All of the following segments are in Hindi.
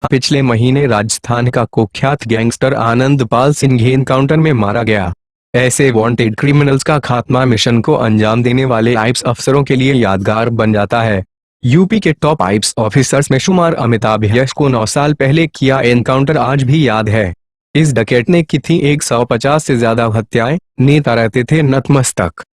पिछले महीने राजस्थान का कुख्यात गैंगस्टर आनंदपाल सिंह एनकाउंटर में मारा गया। ऐसे वांटेड क्रिमिनल्स का खात्मा मिशन को अंजाम देने वाले आईपीएस अफसरों के लिए यादगार बन जाता है। यूपी के टॉप आईपीएस ऑफिसर्स में शुमार अमिताभ यश को 9 साल पहले किया एनकाउंटर आज भी याद है। इस डकैत ने की थी 150 से ज्यादा हत्याएं, नेता रहते थे नतमस्तक।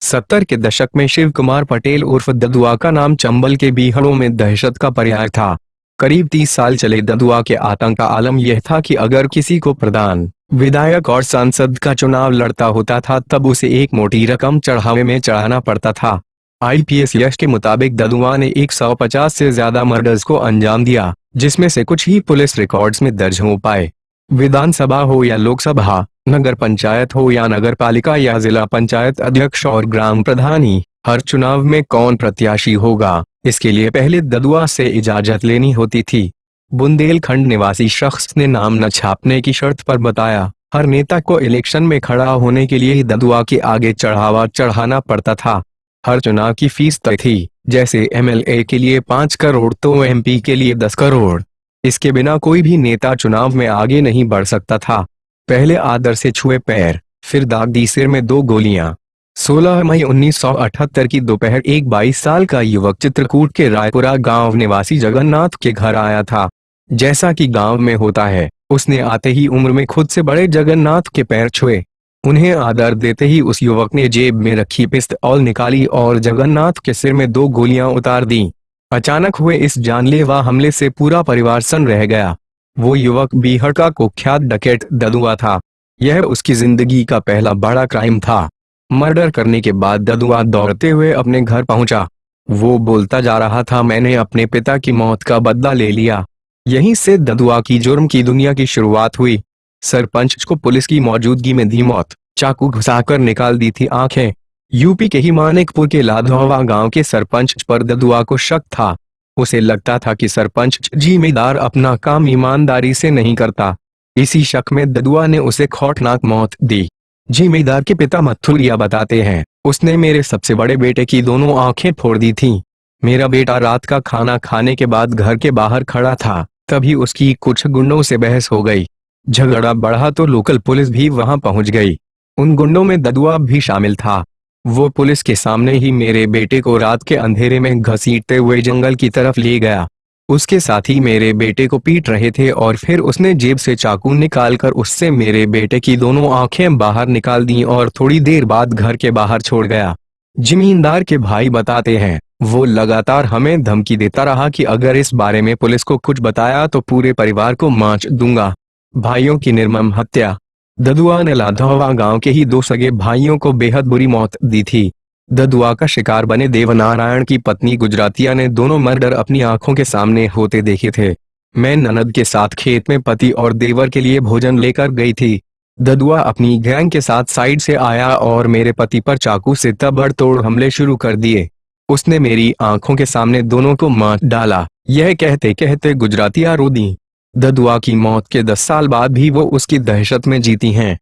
70 के दशक में शिव कुमार पटेल उर्फ ददुआ का नाम चंबल के बीहड़ों में दहशत का पर्याय था। करीब 30 साल चले ददुआ के आतंक का आलम यह था कि अगर किसी को प्रधान, विधायक और सांसद का चुनाव लड़ता होता था तब उसे एक मोटी रकम चढ़ावे में चढ़ाना पड़ता था। आईपीएस यश के मुताबिक ददुआ ने 150 से ज्यादा मर्डर्स को अंजाम दिया, जिसमें से कुछ ही पुलिस रिकॉर्ड्स में दर्ज हो पाए। विधानसभा हो या लोकसभा, नगर पंचायत हो या नगर पालिका या जिला पंचायत अध्यक्ष और ग्राम प्रधानी, हर चुनाव में कौन प्रत्याशी होगा, इसके लिए पहले ददुआ से इजाजत लेनी होती थी। बुंदेलखंड निवासी शख्स ने नाम न छापने की शर्त पर बताया, हर नेता को इलेक्शन में खड़ा होने के लिए ही ददुआ के आगे चढ़ावा चढ़ाना पड़ता था। हर चुनाव की फीस तय थी, जैसे एमएलए के लिए 5 करोड़ तो एमपी के लिए 10 करोड़। इसके बिना कोई भी नेता चुनाव में आगे नहीं बढ़ सकता था। पहले आदर से छुए पैर, फिर दाग दी सिर में 2 गोलियां। 16 मई 1978 की दोपहर एक 22 साल का युवक चित्रकूट के रायपुरा गांव निवासी जगन्नाथ के घर आया था। जैसा कि गांव में होता है, उसने आते ही उम्र में खुद से बड़े जगन्नाथ के पैर छुए। उन्हें आदर देते ही उस युवक ने जेब में रखी पिस्तौल निकाली और जगन्नाथ के सिर में 2 गोलियां उतार दी। अचानक हुए इस जानलेवा हमले से पूरा परिवार सन्न रह गया। वो युवक बीहड़ का कुख्यात डकैत ददुआ था। यह उसकी जिंदगी का पहला बड़ा क्राइम था। मर्डर करने के बाद ददुआ दौड़ते हुए अपने घर पहुंचा। वो बोलता जा रहा था, मैंने अपने पिता की मौत का बदला ले लिया। यहीं से ददुआ की जुर्म की दुनिया की शुरुआत हुई। सरपंच को पुलिस की मौजूदगी में दी मौत, चाकू घुसाकर निकाल दी थी आंखें। यूपी के ही मानिकपुर के लाधौवा गांव के सरपंच पर ददुआ को शक था। उसे लगता था कि सरपंच जिम्मेदार अपना काम ईमानदारी से नहीं करता। इसी शक में ददुआ ने उसे खौफनाक मौत दी। जिम्मेदार के पिता मथुरिया बताते हैं, उसने मेरे सबसे बड़े बेटे की दोनों आंखें फोड़ दी थीं। मेरा बेटा रात का खाना खाने के बाद घर के बाहर खड़ा था, तभी उसकी कुछ गुंडों से बहस हो गई। झगड़ा बढ़ा तो लोकल पुलिस भी वहां पहुंच गई। उन गुंडों में ददुआ भी शामिल था। वो पुलिस के सामने ही मेरे बेटे को रात के अंधेरे में घसीटते हुए जंगल की तरफ ले गया। उसके साथी मेरे बेटे को पीट रहे थे और फिर उसने जेब से चाकू निकालकर उससे मेरे बेटे की दोनों आंखें बाहर निकाल दी और थोड़ी देर बाद घर के बाहर छोड़ गया। जमींदार के भाई बताते हैं, वो लगातार हमें धमकी देता रहा कि अगर इस बारे में पुलिस को कुछ बताया तो पूरे परिवार को मार दूंगा। भाइयों की निर्मम हत्या। ददुआ ने लाधौवा गांव के ही 2 सगे भाइयों को बेहद बुरी मौत दी थी। ददुआ का शिकार बने देवनारायण की पत्नी गुजरातिया ने दोनों मर्डर अपनी आंखों के सामने होते देखे थे। मैं ननद के साथ खेत में पति और देवर के लिए भोजन लेकर गई थी। ददुआ अपनी गैंग के साथ साइड से आया और मेरे पति पर चाकू से ताबड़तोड़ हमले शुरू कर दिए। उसने मेरी आंखों के सामने दोनों को मार डाला। यह कहते कहते गुजरातिया रो दी। ददुआ की मौत के 10 साल बाद भी वो उसकी दहशत में जीती हैं।